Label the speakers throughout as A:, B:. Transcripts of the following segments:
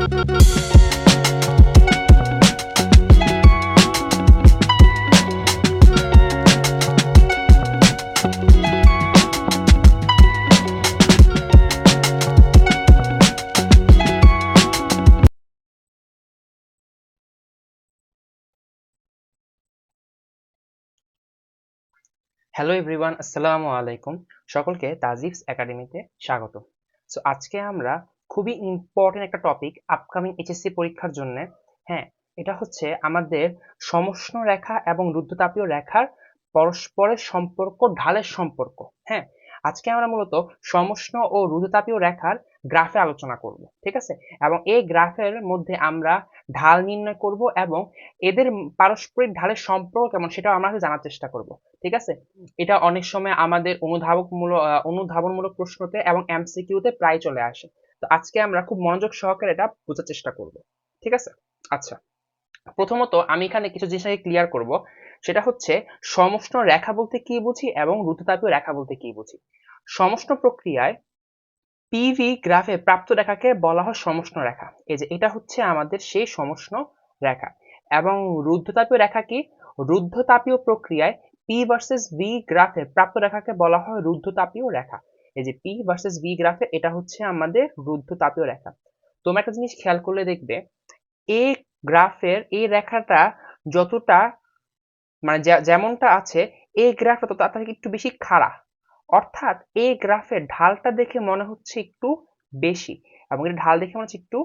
A: Hello everyone, আসসালামু আলাইকুম। সকলকে তাজিফস একাডেমিতে স্বাগত। সো আজকে আমরা খুবই ইম্পর্টেন্ট একটা টপিক আপকামিং এইচএসসি পরীক্ষার জন্য, হ্যাঁ, এটা হচ্ছে আমাদের সমষ্ণ রেখা এবং রুদ্ধতাপীয় রেখার পরস্পরের সম্পর্ক, ঢালের সম্পর্ক। হ্যাঁ, আজকে আমরা মূলত সমষ্ণ ও রুদ্ধতাপীয় রেখার গ্রাফে আলোচনা করব, ঠিক আছে? এবং এই গ্রাফের মধ্যে আমরা ঢাল নির্ণয় করব এবং এদের পারস্পরিক ঢালের সম্পর্ক কেমন সেটাও আমরা জানার চেষ্টা করব, ঠিক আছে? এটা অনেক সময় আমাদের অনুধাবনমূলক প্রশ্নতে এবং এমসিকিউতে প্রায় চলে আসে। তো আজকে আমরা খুব মনোযোগ সহকারে এটা বোঝার চেষ্টা করব, ঠিক আছে? আচ্ছা, প্রথমত আমি এখানে কিছু জিনিস আগে ক্লিয়ার করব। সেটা হচ্ছে সমষ্ণ রেখা বলতে কি বুঝি এবং রুদ্ধতাপীয় রেখা বলতে কি বুঝি। সমষ্ণ প্রক্রিয়ায় পিভি গ্রাফে প্রাপ্ত রেখাকে বলা হয় সমষ্ণ রেখা। এই যে এটা হচ্ছে আমাদের সেই সমষ্ণ রেখা। এবং রুদ্ধতাপীয় রেখা কি? রুদ্ধতাপীয় প্রক্রিয়ায় পি ভার্সেস ভি গ্রাফে প্রাপ্ত রেখাকে বলা হয় রুদ্ধতাপীয় রেখা। এই যে পি ভার্সেস ভি গ্রাফে এটা হচ্ছে আমাদের রুদ্ধতাপীয় রেখা। তোমরা একটা জিনিস খেয়াল করলে দেখবে, এই গ্রাফের এই রেখাটা যতটা মানে যেমনটা আছে, এই গ্রাফটা তো তার থেকে একটু বেশি খাড়া। অর্থাৎ এই গ্রাফের ঢালটা দেখে মনে হচ্ছে একটু বেশি এবং এটা ঢাল দেখে মনে হচ্ছে একটু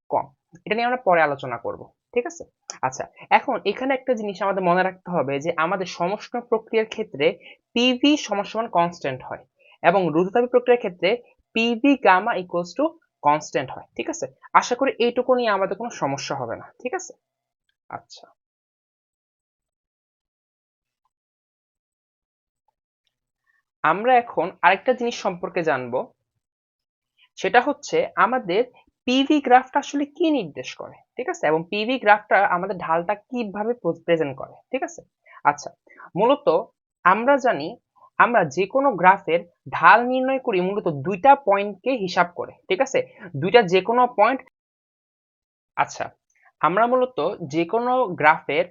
A: কম। এটা নিয়ে আমরা পরে আলোচনা করব, ঠিক আছে? আচ্ছা, এখন এখানে একটা জিনিস আমাদের মনে রাখতে হবে যে আমাদের সমষ্ণ প্রক্রিয়ার ক্ষেত্রে পিভি সমান কনস্ট্যান্ট হয় এবং রুদ্ধতাপীয় প্রক্রিয়ার ক্ষেত্রে PV gamma equals to constant হয়, ঠিক আছে? আশা করি এইটুকু নিয়ে আমাদের কোনো সমস্যা হবে না, ঠিক আছে? আচ্ছা, আমরা এখন আরেকটা জিনিস সম্পর্কে জানবো। সেটা হচ্ছে আমাদের পিভি গ্রাফটা আসলে কি নির্দেশ করে, ঠিক আছে? এবং পিভি গ্রাফটা আমাদের ঢালটা কিভাবে প্রেজেন্ট করে, ঠিক আছে? আচ্ছা, মূলত আমরা জানি আমরা যে কোনো গ্রাফের ঢাল নির্ণয় করি মূলত দুইটা পয়েন্টকে হিসাব করে, ঠিক আছে? দুইটা যে কোনো পয়েন্ট। আচ্ছা, আমরা মূলত যে কোনো গ্রাফের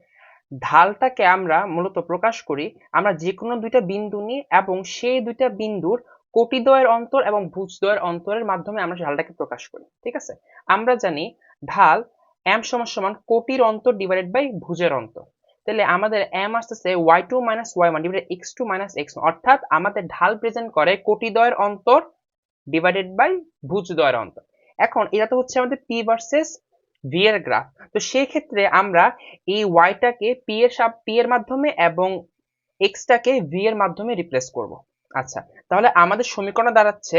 A: ঢালটাকে আমরা মূলত প্রকাশ করি, আমরা যে কোনো দুইটা বিন্দু নিই এবং সেই দুইটা বিন্দুর কোটিদ্বয়ের অন্তর এবং ভুজদ্বয়ের অন্তরের মাধ্যমে আমরা ঢালটাকে প্রকাশ করি, ঠিক আছে? আমরা জানি ঢাল m সমান সমান কোটির অন্তর ডিভাইডেড বাই ভুজের অন্তর। তাহলে আমাদের m আসতেছে y2 minus y1 divided x2 minus x1, অর্থাৎ আমাদের ঢাল প্রেজেন্ট করে কোটিদ্বয়ের অন্তর ডিভাইডেড বাই ভুজদ্বয়ের অন্তর। এখন এটা তো হচ্ছে আমাদের p ভার্সেস v এর গ্রাফ। তো সেই ক্ষেত্রে আমরা এই y টাকে p এর মাধ্যমে এবং x টাকে v এর মাধ্যমে রিপ্লেস করব। আচ্ছা, তাহলে আমাদের সমীকরণ দাঁড়াচ্ছে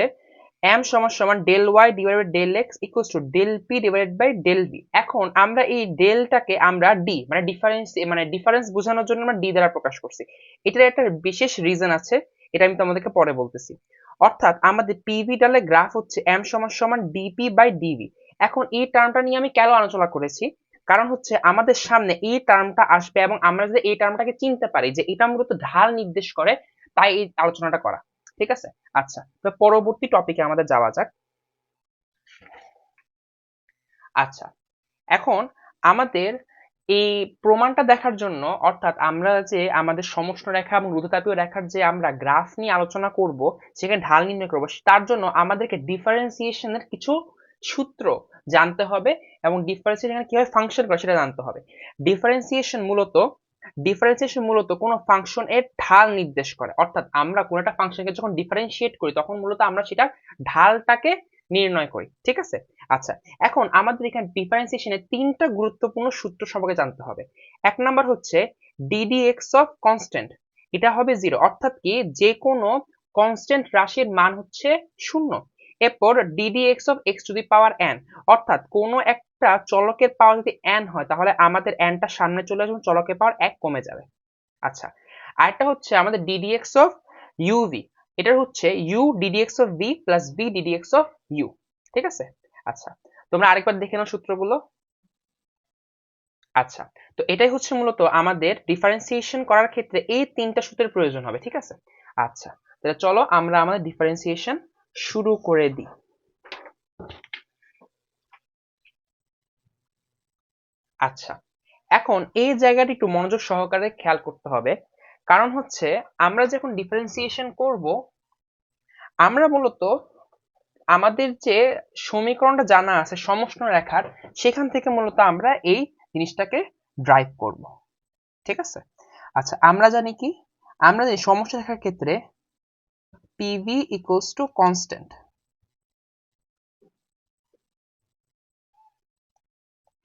A: m সমান সমান del y divided by del x equals to del p divided by del v। এখন আমরা এই ডেলটাকে আমরা d মানে ডিফারেন্স বোঝানোর জন্য আমরা d দ্বারা প্রকাশ করছি। এটার একটা বিশেষ রিজন আছে, এটা আমি তোমাদেরকে পরে বলতেছি। অর্থাৎ আমাদের পিভি ঢালের গ্রাফ হচ্ছে m সমান সমান dp বাই dv। এখন এই টার্মটা নিয়ে আমি কেন আলোচনা করেছি, কারণ হচ্ছে আমাদের সামনে এই টার্মটা আসবে এবং আমরা যদি এই টার্মটাকে চিনতে পারি যে এটা মূলত ঢাল নির্দেশ করে, তাই এই আলোচনাটা করা, ঠিক আছে? আচ্ছা, তো পরবর্তী টপিকে আমাদের যাওয়া যাক। আচ্ছা, এখন আমাদের এই প্রমাণটা দেখার জন্য, অর্থাৎ আমরা যে আমাদের সমষ্ণ রেখা এবং রুদ্ধতাপীয় রেখার যে আমরা গ্রাফ নিয়ে আলোচনা করব, সেখানে ঢাল নির্ণয় করব, তার জন্য আমাদেরকে ডিফারেন্সিয়েশনের কিছু সূত্র জানতে হবে এবং ডিফারেন্সিয়েশন কিভাবে ফাংশন করে সেটা জানতে হবে। ডিফারেন্সিয়েশন মূলত কোনো ফাংশন এর ঢাল নির্দেশ করে। অর্থাৎ আমরা কোনো একটা ফাংশনকে যখন ডিফারেন্সিয়েট করি তখন মূলত আমরা সেটার ঢালটাকে নির্ণয় করি, ঠিক আছে? আচ্ছা, এখন আমাদের এখানে ডিফারেন্সিয়েশনে তিনটা গুরুত্বপূর্ণ সূত্র সম্পর্কে জানতে হবে। এক নাম্বার হচ্ছে ddx অফ কনস্ট্যান্ট, এটা হবে 0, অর্থাৎ কি যে কোনো কনস্ট্যান্ট রাশির মান হচ্ছে 0। এরপর ddx of x to the power n, অর্থাৎ কোনো একটা চলকের পাওয়ার যদি n হয় তাহলে আমাদের n টা সামনে চলে আসবে, চলকের পাওয়ার 1 কমে যাবে। আচ্ছা, আরেকটা হচ্ছে আমাদের ddx অফ uv, এটা হচ্ছে u ddx of v plus v ddx of u, ঠিক আছে? আচ্ছা, তোমরা আরেকবার দেখে নাও সূত্রগুলো। আচ্ছা, তো এটাই হচ্ছে মূলত আমাদের ডিফারেন্সিয়েশন করার ক্ষেত্রে এই তিনটা সূত্রের প্রয়োজন হবে, ঠিক আছে? আচ্ছা, তাহলে চলো আমরা আমাদের ডিফারেন্সিয়েশন শুরু করে দিই। আচ্ছা, এখন এই জায়গাটি একটু মনোযোগ সহকারে খেয়াল করতে হবে, কারণ হচ্ছে আমরা যখন ডিফারেন্সিয়েশন করব, আমরা মূলত আমাদের যে সমীকরণটা জানা আছে সমষ্ণ রেখার, সেখান থেকে মূলত আমরা এই জিনিসটাকে ড্রাইভ করব। ঠিক আছে? আচ্ছা, আমরা জানি কি, আমরা জানি সমষ্ণ রেখার ক্ষেত্রে পিভি ইকুয়ালস টু কনস্ট্যান্ট।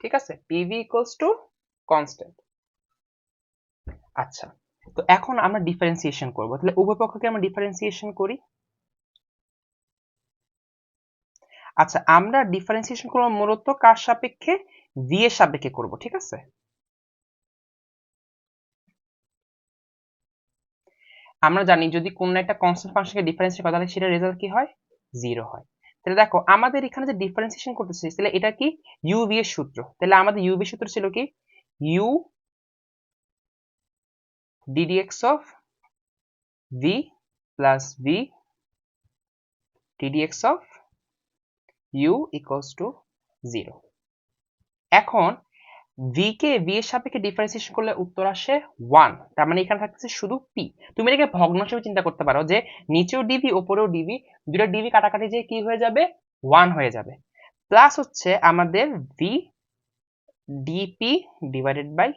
A: ঠিক আছে, পিভি ইকুয়ালস টু কনস্ট্যান্ট। আচ্ছা, তো এখন আমরা ডিফারেন্সিয়েশন করব, তাহলে উভয় পক্ষকে আমরা ডিফারেন্সিয়েশন করি। আচ্ছা, আমরা ডিফারেন্সিয়েশন করব মূলত কার সাপেক্ষে? ভি এর সাপেক্ষে করব। ঠিক আছে, আমরা জানি যদি কোন একটা কনস্ট্যান্ট ফাংশনকে ডিফারেন্সিয়েট করা, তাহলে সেটার রেজাল্ট কি হয়? 0 হয়। তাহলে দেখো আমাদের এখানে যে ডিফারেন্সিয়েশন করতেছি, তাহলে এটা কি ইউভি এর সূত্র। তাহলে আমাদের ইউভি সূত্র ছিল কি? U ddx of V plus V ddx of U equals to 0। এখন ভি কে ভি এর সাপেক্ষে ডিফারেন্সিয়েশন করলে উত্তর আসে 1। তার মানে এখানে থাকছে শুধু পি। তুমি এটাকে ভগ্নাংশ হিসেবে চিন্তা করতে পারো, যে নিচেও ডিভি ওপরেও ডিভি, দুটো ডিভি কাটাকাটি যে কি হয়ে যাবে? 1 হয়ে যাবে। প্লাস হচ্ছে আমাদের V DP divided by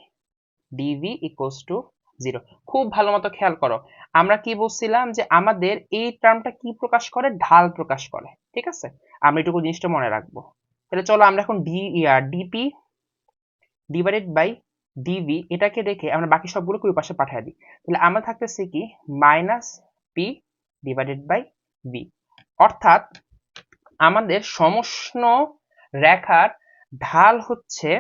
A: DV equals to 0। খুব ভালো মতো খেয়াল করো, আমরা কি বলছিলাম যে আমাদের এই টার্মটা কি প্রকাশ করে? ঢাল প্রকাশ করে। ঠিক আছে, আমরা এটুকু জিনিসটা মনে রাখবো। তাহলে চলো আমরা এখন ডিপি ডিভাইডেড বাই ডিভি এটাকে রেখে আমরা বাকি সবগুলোকে ওই পাশে পাঠিয়ে দিই। তাহলে আমরা থাকতেছে কি? Minus P divided by V. অর্থাৎ আমাদের সমষ্ণ রেখার ঢাল হচ্ছে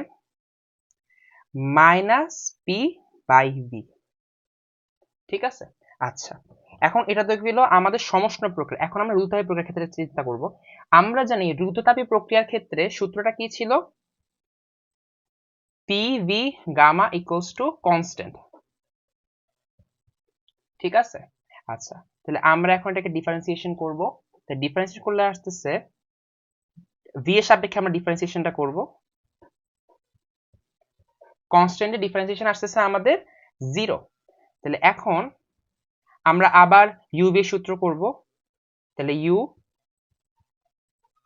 A: মাইনাস পি বাই ভি। ঠিক আছে, আচ্ছা, এখন এটা তো গেল আমাদের সমষ্ণ প্রক্রিয়া। এখন আমরা রুদ্ধতাপী প্রক্রিয়ার ক্ষেত্রে চিন্তা করব। আমরা জানি রুদ্ধতাপী প্রক্রিয়ার ক্ষেত্রে সূত্রটা কি ছিল? PV gamma equals to constant. ঠিক আছে, আচ্ছা, তাহলে আমরা এখন এটাকে ডিফারেন্সিয়েশন করব। তাই ডিফারেন্সিয়েশন করলে আসতেছে ভি এর সাপেক্ষে আমরা ডিফারেন্সিয়েশনটা করব। কনস্ট্যান্টের ডিফারেন্সিয়েশন আসতেছে আমাদের 0। তাহলে এখন আমরা আবার ইউ ভি সূত্র করব। তাহলে U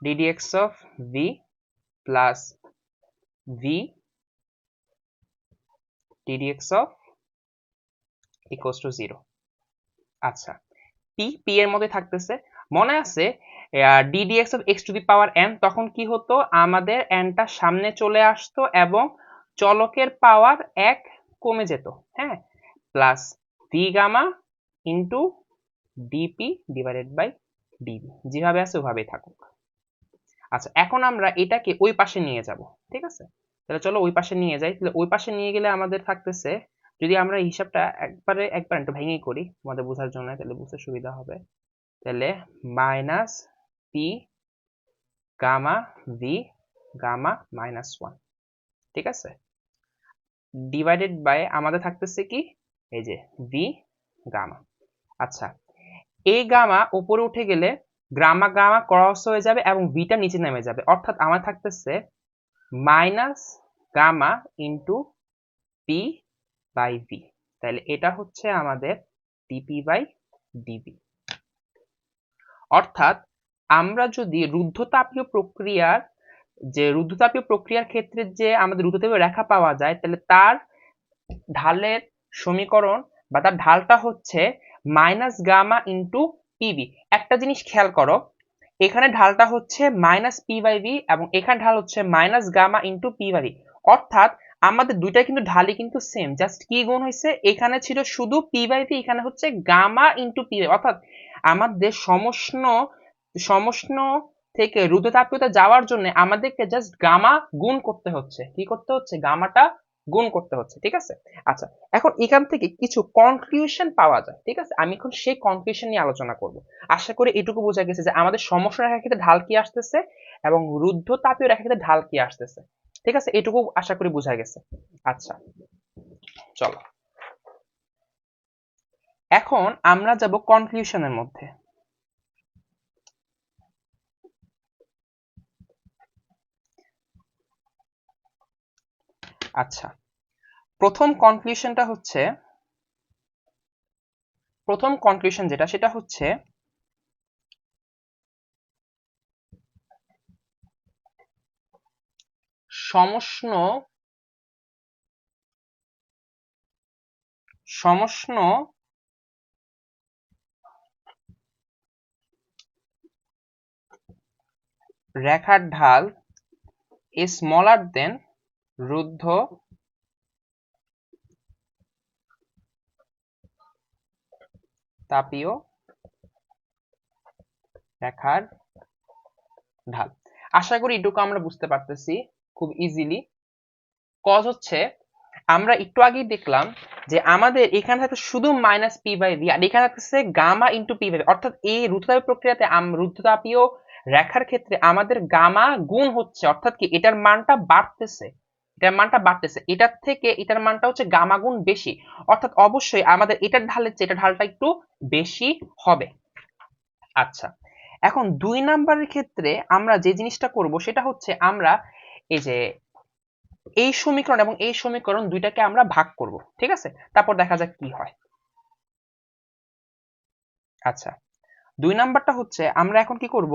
A: ddx of V plus V ddx of equals to 0। আচ্ছা, পি এর মধ্যে থাকতেছে। মনে আছে ddx of x to the power n, তখন কি হতো? আমাদের nটা সামনে চলে আসতো এবং চলকের পাওয়ার 1 কমে যেত। হ্যাঁ, plus V gamma into DP divided by DV, যেভাবে আছে ওভাবেই থাকুক। আচ্ছা, এখন আমরা এটাকে ওই পাশে নিয়ে যাব। ঠিক আছে, তাহলে চলো ওই পাশে নিয়ে যাই। তাহলে ওই পাশে নিয়ে গেলে আমাদের থাকতেছে, যদি আমরা এই হিসাবটা একবার একটু ভেঙে করি তোমাদের বোঝার জন্য, তাহলে বুঝতে সুবিধা হবে। তাহলে minus P gamma V gamma minus 1। ঠিক আছে, ডিভাইডেড বাই আমাদের থাকতেছে কি? এই যে ভি গামা। আচ্ছা, এই গামা উপরে উঠে গেলে গামা গামা ক্রস হয়ে যাবে এবং ভিটা নিচে নেমে যাবে। অর্থাৎ আমার থাকতেছে minus gamma into P by V. তাহলে এটা হচ্ছে আমাদের ডিপি বাই ডিভি। অর্থাৎ আমরা যদি রুদ্ধতাপীয় প্রক্রিয়ার ক্ষেত্রে যে আমাদের রুদ্ধতাপীয় রেখা পাওয়া যায়, তাহলে তার ঢালের সমীকরণ বা তার ঢালটা হচ্ছে মাইনাস গামা ইন্টু পিভি। একটা জিনিস খেয়াল করো, এখানে ঢালটা হচ্ছে মাইনাস পি বাই ভি এবং এখানে ঢাল হচ্ছে minus gamma into P by V. অর্থাৎ আমাদের দুইটা কিন্তু ঢালই কিন্তু সেম, জাস্ট কি গুণ হয়েছে? এখানে ছিল শুধু পি বাই ভি, এখানে হচ্ছে গামা ইন্টু পি বাই। অর্থাৎ আমাদের সমষ্ণ থেকে রুদ্ধতাপীয়তা যাওয়ার জন্য আমাদেরকে জাস্ট গামা গুণ করতে হচ্ছে। কি করতে হচ্ছে? গামাটা গুণ করতে হচ্ছে। ঠিক আছে, আচ্ছা, এখন এখান থেকে কিছু কনক্লুশন পাওয়া যায়। ঠিক আছে, আমি এখন সেই কনক্লুশন নিয়ে আলোচনা করব। আশা করি এটুকু বোঝা গেছে যে আমাদের সমস্যা রেখার ক্ষেত্রে ঢাল কি আসতেছে এবং রুদ্ধতাপীয় রেখার ক্ষেত্রে ঢাল কি আসতেছে। ঠিক আছে, এটুকু আশা করি বোঝা গেছে। আচ্ছা, চলো এখন আমরা যাব কনক্লুশনের মধ্যে। আচ্ছা, প্রথম কনক্লুশন যেটা সেটা হচ্ছে সমষ্ণ রেখার ঢাল is smaller than রুদ্ধ তাপীয় রেখার ঢাল। আশা করি এটুকু আমরা বুঝতে পারতেছি খুব ইজিলি। কজ হচ্ছে আমরা একটু আগেই দেখলাম যে আমাদের এখানে থাকতে শুধু মাইনাস পি বাই ভি, আর এখানে থাকতেছে gamma into P by V, অর্থাৎ এই রুদ্ধতাপীয় প্রক্রিয়াতে রুদ্ধতাপীয় রেখার ক্ষেত্রে আমাদের গামা গুণ হচ্ছে, অর্থাৎ কি এটার মানটা বাড়তেছে, এটার থেকে এটার মানটা হচ্ছে গামা গুণ বেশি, অর্থাৎ অবশ্যই আমাদের এটার ঢালের চেয়ে এটা ঢালটা একটু বেশি হবে। আচ্ছা, এখন 2 নাম্বারের ক্ষেত্রে আমরা যে জিনিসটা করব সেটা হচ্ছে আমরা এই যে এই সমীকরণ এবং এই সমীকরণ দুইটাকে আমরা ভাগ করব, ঠিক আছে? তারপর দেখা যাক কি হয়। আচ্ছা, 2 নাম্বারটা হচ্ছে আমরা এখন কি করব,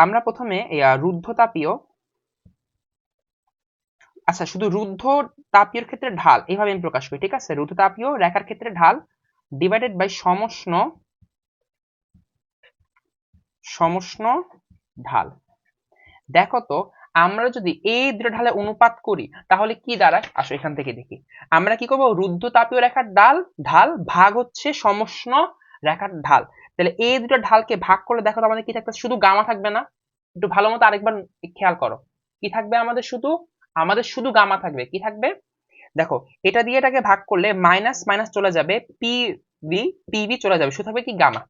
A: আমরা প্রথমে রুদ্ধতাপীয়, আচ্ছা শুধু রুদ্ধ তাপীয়র ক্ষেত্রে ঢাল এইভাবে আমি প্রকাশ করি, ঠিক আছে? রুদ্ধতাপীয় রেখার ক্ষেত্রে ঢাল ডিভাইডেড বাই সমষ্ণ ঢাল। দেখো তো আমরা যদি এই দুটো ঢালে অনুপাত করি তাহলে কি দাঁড়ায়, আসো এখান থেকে দেখি। আমরা কি করব, রুদ্ধ তাপীয় রেখার ঢাল ভাগ হচ্ছে সমষ্ণ রেখার ঢাল, তাহলে এই দুটো ঢালকে ভাগ করলে দেখো তো আমাদের কি থাকবে, শুধু গামা থাকবে না? একটু ভালো মতো আরেকবার খেয়াল করো, কি থাকবে আমাদের শুধু গামা থাকবে, কি থাকবে দেখো, এটা দিয়ে এটাকে ভাগ করলে মাইনাস মাইনাস চলে যাবে, পিভি চলে যাবে, শুধু থাকবে কি গামা।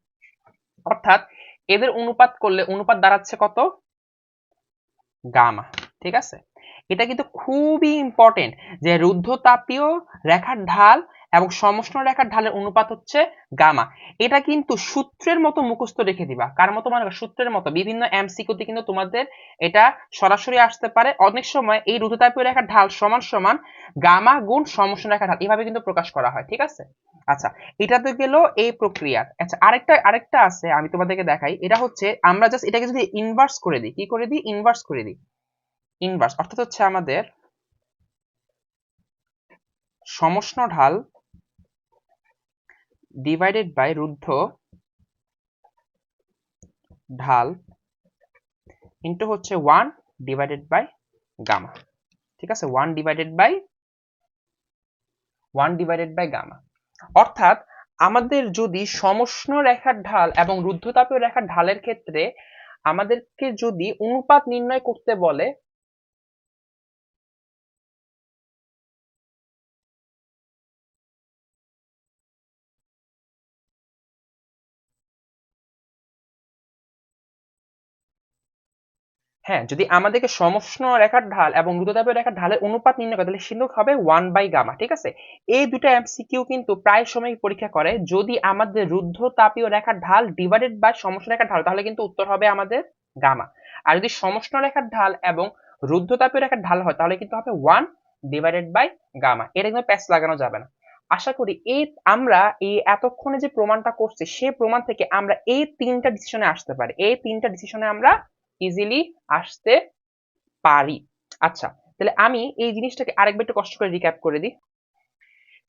A: অর্থাৎ এদের অনুপাত করলে অনুপাত দাঁড়াচ্ছে কত, গামা, ঠিক আছে? এটা কিন্তু খুবই ইম্পর্টেন্ট যে রুদ্ধতাপীয় রেখার ঢাল এবং সমষ্ণ রেখার ঢালের অনুপাত হচ্ছে গামা। এটা কিন্তু সূত্রের মতো মুখস্থ রেখে দিবা, কার মতো মনে করো, সূত্রের মতো। বিভিন্ন এমসিকিউতে কিন্তু তোমাদের এটা সরাসরি আসতে পারে, অনেক সময় এই রুদ্ধতাপীয় রেখার ঢাল সমান সমান গামা গুণ সমষ্ণ রেখার ঢাল, এভাবে কিন্তু প্রকাশ করা হয়, ঠিক আছে? আচ্ছা, এটা তো গেল এই প্রক্রিয়ার। আচ্ছা, আরেকটা আছে, আমি তোমাদেরকে দেখাই। এটা হচ্ছে আমরা জাস্ট এটাকে যদি ইনভার্স করে দিই, কি করে দিই, ইনভার্স করে দিই। ইনভার্স অর্থাৎ হচ্ছে আমাদের সমষ্ণ ঢাল ডিভাইডেড বাই রুদ্ধ ঢাল ইন্টু হচ্ছে 1 ডিভাইডেড বাই গামা, ঠিক আছে? 1 ডিভাইডেড বাই গামা। অর্থাৎ আমাদের যদি সমষ্ণ রেখার ঢাল এবং রুদ্ধতাপীয় রেখার ঢালের ক্ষেত্রে আমাদেরকে যদি অনুপাত নির্ণয় করতে বলে, হ্যাঁ, যদি আমাদেরকে সমষ্ণ রেখার ঢাল এবং রুদ্ধতাপীয় রেখার ঢালের অনুপাত নির্ণয় করে তাহলে সিন্ধুক হবে 1 বাই গামা, ঠিক আছে? এই দুটো এমসিকিউ কিন্তু প্রায় সময় পরীক্ষা করে। যদি আমাদের রুদ্ধতাপীয় রেখার ঢাল ডিভাইডেড বাই সমষ্ণ রেখার ঢাল তাহলে কিন্তু উত্তর হবে আমাদের গামা, আর যদি সমষ্ণ রেখার ঢাল এবং রুদ্ধতাপীয় রেখার ঢাল হয় তাহলে কিন্তু হবে 1 ডিভাইডেড বাই গামা। এটা কিন্তু প্যাচ লাগানো যাবে না। আশা করি আমরা এই এতক্ষণে যে প্রমাণটা করছি সেই প্রমাণ থেকে আমরা এই তিনটা ডিসিশনে আসতে পারি, এই তিনটা ডিসিশনে আমরা ইজিলি আসতে পারি। আচ্ছা, তাহলে আমি এই জিনিসটাকে আরেকবার একটু কষ্ট করে রিক্যাপ করে দিই।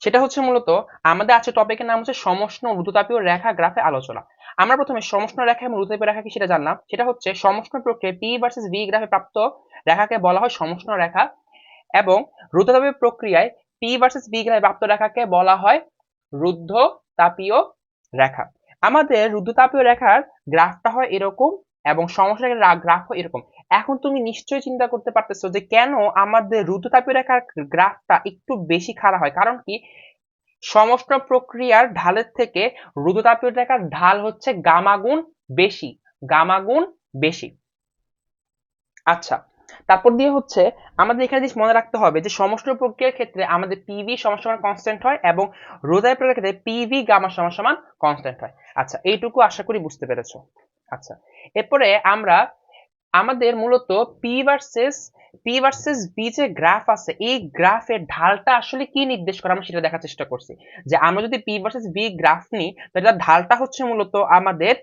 A: সেটা হচ্ছে মূলত আমাদের আছে টপিকের নাম হচ্ছে সমষ্ণ রুদ্ধতাপীয় রেখা গ্রাফে আলোচনা। আমরা প্রথমে সমষ্ণ রেখা এবং রুদ্ধতাপীয় রেখা কি সেটা জানলাম। সেটা হচ্ছে সমষ্ণ প্রক্রিয়ায় পি ভার্সেস ভি গ্রাফে প্রাপ্ত রেখাকে বলা হয় সমষ্ণ রেখা, এবং রুদ্ধতাপীয় প্রক্রিয়ায় পি ভার্সেস ভি গ্রাফে প্রাপ্ত রেখাকে বলা হয় রুদ্ধতাপীয় রেখা। আমাদের রুদ্ধতাপীয় রেখার গ্রাফটা হয় এরকম এবং সমষ্ণ রেখার গ্রাফ হয় এরকম। এখন তুমি নিশ্চয়ই চিন্তা করতে পারতেছো যে কেন আমাদের রুদ্ধতাপীয় রেখার গ্রাফটা একটু বেশি খাড়া হয়, কারণ কি, সমষ্ণ প্রক্রিয়ার ঢালের থেকে রুদ্ধতাপীয় রেখার ঢাল হচ্ছে গামা গুণ বেশি। আচ্ছা, তারপর দিয়ে হচ্ছে আমাদের এখানে জিনিস মনে রাখতে হবে যে সমষ্ণ প্রক্রিয়ার ক্ষেত্রে আমাদের পিভি সমান কনস্ট্যান্ট হয় এবং রোধায় প্রক্রিয়ার ক্ষেত্রে পিভি গামা সমান কনস্ট্যান্ট হয়। আচ্ছা, এইটুকু আশা করি বুঝতে পেরেছো। আচ্ছা, এরপরে আমাদের মূলত P versus P versus B যে গ্রাফ আছে, এই গ্রাফের ঢালটা আসলে কি নির্দেশ করে আমরা সেটা দেখার চেষ্টা করছি। যে আমরা যদি পি ভার্সেস বি গ্রাফ নিই, তাহলে তার ঢালটা হচ্ছে মূলত আমাদের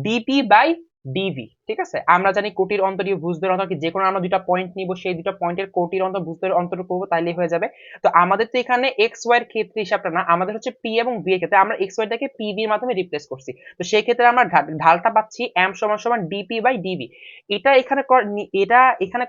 A: ডিপি বাই ডিভি। ঠিক আছে, আমরা জানি কোটির অন্তরীয় ভুজদ্বয়ের অন্তর কি, যে কোনো আমরা দুইটা পয়েন্ট নিব, সেই দুটো পয়েন্টের কোটির অন্তর ভুজদ্বয়ের অন্তর করবো, তাইলেই হয়ে যাবে। তো আমাদের তো এখানে এক্স ওয়াই এর ক্ষেত্রে হিসাবটা না, আমাদের হচ্ছে পি এবং বি এর ক্ষেত্রে আমরা এক্স ওয়াই টাকে পি বি এর মাধ্যমে রিপ্লেস করছি। তো সেই ক্ষেত্রে আমরা ঢালটা পাচ্ছি এম সমান সমান ডিপি বাই ডিভি। এটা এখানে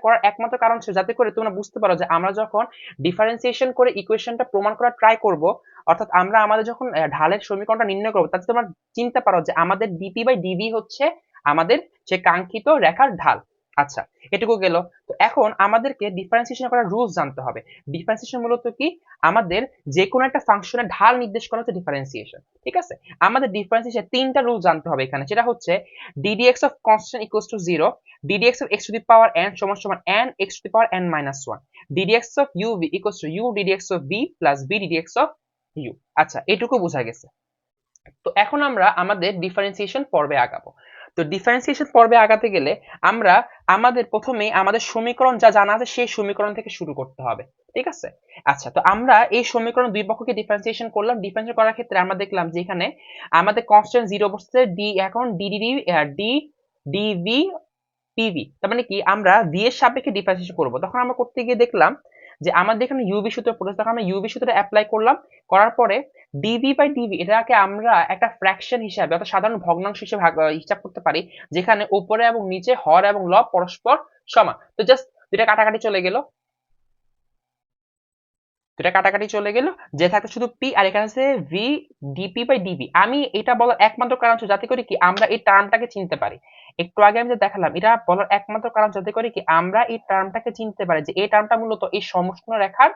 A: করার একমাত্র কারণ ছিল যাতে করে তোমরা বুঝতে পারো যে আমরা যখন ডিফারেন্সিয়েশন করে ইকুয়েশনটা প্রমাণ করার ট্রাই করব, অর্থাৎ আমরা আমাদের যখন ঢালের সমীকরণটা নির্ণয় করবো, তাতে তোমরা চিনতে পারো যে আমাদের ডিপি বাই ডিভি হচ্ছে আমাদের সে কাঙ্ক্ষিত রেখার ঢাল। আচ্ছা, এটুকু গেল। তো এখন আমাদেরকে ডিফারেন্সিয়েশন করার রুলস জানতে হবে। ডিফারেন্সিয়েশন মূলত কি, আমাদের যে কোনো একটা ফাংশনের ঢাল নির্দেশ করা হচ্ছে ডিফারেন্সিয়েশন। ঠিক আছে, আমাদের ডিফারেন্সিয়েশন তিনটা রুল জানতে হবে এখানে, সেটা হচ্ছে ddx of constant equals to 0, ddx of x to the power n সমান সমান n x to the power n minus 1, ddx of uv equals to u ddx of v plus b ddx of u। আচ্ছা, এটুকু বোঝা গেছে। তো এখন আমরা আমাদের ডিফারেন্সিয়েশন পর্বে আগাবো। তো ডিফারেন্সিয়েশন পর্বে আগাতে গেলে আমরা আমাদের প্রথমে আমাদের সমীকরণ যা জানা আছে সেই সমীকরণ থেকে শুরু করতে হবে। ঠিক আছে, আচ্ছা, তো আমরা এই সমীকরণ দুই পক্ষকে ডিফারেন্সিয়েশন করলাম। ডিফারেন্সিয়েশন করার ক্ষেত্রে আমরা দেখলাম যে এখানে আমাদের কনস্ট্যান্ট জিরো বসছে, ডি এখন ডিভি পিভি, তার মানে কি আমরা ভি এর সাপেক্ষে ডিফারেন্সিয়েশন করব। তখন আমরা করতে গিয়ে দেখলাম যে আমাদের এখানে ইউভি সূত্র পড়েছে, তখন আমরা ইউভি সূত্রটা অ্যাপ্লাই করলাম। করার পরে ডিভি বাই ডিভি এটাকে আমরা একটা ফ্র্যাকশন হিসাবে অর্থাৎ সাধারণ ভগ্নাংশ হিসেবে হিসাব করতে পারি, যেখানে উপরে এবং নিচে হর এবং লব পরস্পর সমান। তো জাস্ট দুটা কাটাকাটি চলে গেল, যে থাকে শুধু পি, আর এখানে আছে ভি ডিপি বাই ডিভি। আমি এটা বলার একমাত্র কারণ হচ্ছে যাতে করে কি আমরা এই টার্মটাকে চিনতে পারি। একটু আগে আমি যে দেখালাম, এটা বলার একমাত্র কারণ যাতে করে কি আমরা এই টার্মটাকে চিনতে পারি, যে এই টার্মটা মূলত এই সমষ্ণ রেখার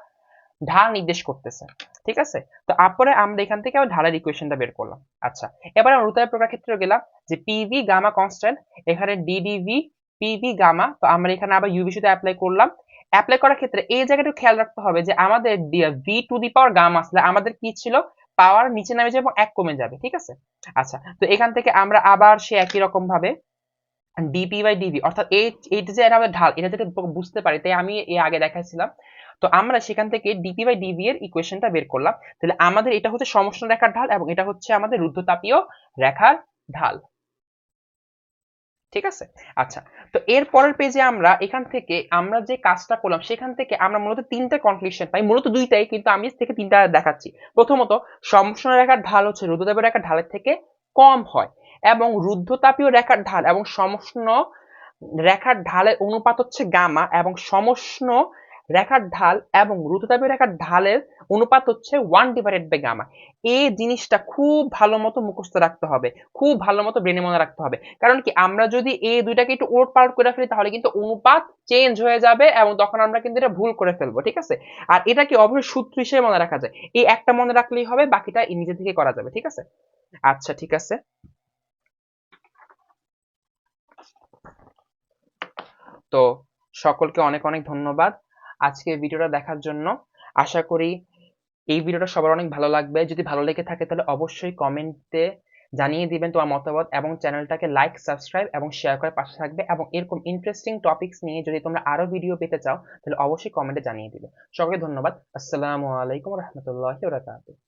A: ঢাল নির্দেশ করতেছে। ঠিক আছে, তো তারপরে আমরা এখান থেকে আবার ঢালের ইকুয়েশনটা বের করলাম। আচ্ছা, এবার আমরা রুতায় প্রকার ক্ষেত্রে গেলাম, যে পিভি গামা কনস্ট্যান্ট, এখানে ডিডিভি পিভি গামা, তো আমরা এখানে আবার ইউভি সাথে অ্যাপ্লাই করলাম। অ্যাপ্লাই করার ক্ষেত্রে এই জায়গাটা খেয়াল রাখতে হবে যে আমাদের V to the power gamma আসলে আমাদের কি ছিল, পাওয়ার নিচে নামে যাবে এবং এক কমে যাবে। ঠিক আছে, আচ্ছা, তো এখান থেকে আমরা আবার সে একই রকম ভাবে ডিপি বাই ডিভি, অর্থাৎ এইটা যে আমাদের ঢাল, এটা যেটা বুঝতে পারি, তাই আমি এর আগে দেখাইছিলাম। তো আমরা সেখান থেকে ডিপি বাই ডিভি এর ইকুয়েশনটা বের করলাম। তাহলে আমাদের এটা হচ্ছে সমষ্ণ রেখার ঢাল এবং এটা হচ্ছে আমাদের রুদ্ধতাপীয় রেখার ঢাল। ঠিক আছে, আচ্ছা, তো এর পরের পেজে আমরা এখান থেকে আমরা যে কাজটা করলাম সেখান থেকে আমরা মূলত তিনটা কনক্লুশন পাই, মূলত দুইটাই, কিন্তু আমি থেকে তিনটা দেখাচ্ছি। প্রথমত, সমষ্ণ রেখার ঢাল হচ্ছে রুদ্ধতাপীয় রেখার ঢালের থেকে কম হয়, এবং রুদ্ধতাপীয় রেখার ঢাল এবং সমষ্ণ রেখার ঢালের অনুপাত হচ্ছে গামা, এবং সমষ্ণ রেখার ঢাল এবং রুদ্ধতাপীয় রেখার ঢালের অনুপাত হচ্ছে 1/গামা। এই জিনিসটা খুব ভালো মতো মুখস্থ রাখতে হবে, খুব ভালো মতো ব্রেনে মনে রাখতে হবে। কারণ কি, আমরা যদি এই দুইটাকে একটু ওলটপালট করে ফেলি তাহলে কিন্তু অনুপাত চেঞ্জ হয়ে যাবে এবং তখন আমরা কিন্তু এটা ভুল করে ফেলবো। ঠিক আছে, আর এটা কি অবশ্যই সূত্র হিসেবে মনে রাখা যায়, এই একটা মনে রাখলেই হবে, বাকিটা নিজে থেকে করা যাবে। ঠিক আছে, আচ্ছা, ঠিক আছে। তো সকলকে অনেক অনেক ধন্যবাদ আজকে ভিডিওটা দেখার জন্য। আশা করি এই ভিডিওটা সবার অনেক ভালো লাগবে। যদি ভালো লেগে থাকে তাহলে অবশ্যই কমেন্টে জানিয়ে দিবেন তোমার মতামত, এবং চ্যানেলটাকে লাইক, সাবস্ক্রাইব এবং শেয়ার করে পাশে থাকবে। এবং এরকম ইন্টারেস্টিং টপিকস নিয়ে যদি তোমরা আরো ভিডিও পেতে চাও তাহলে অবশ্যই কমেন্টে জানিয়ে দিবে। সকলকে ধন্যবাদ। আসসালামু আলাইকুম রহমতুল্লাহি ওয়া বারাকাতুহু।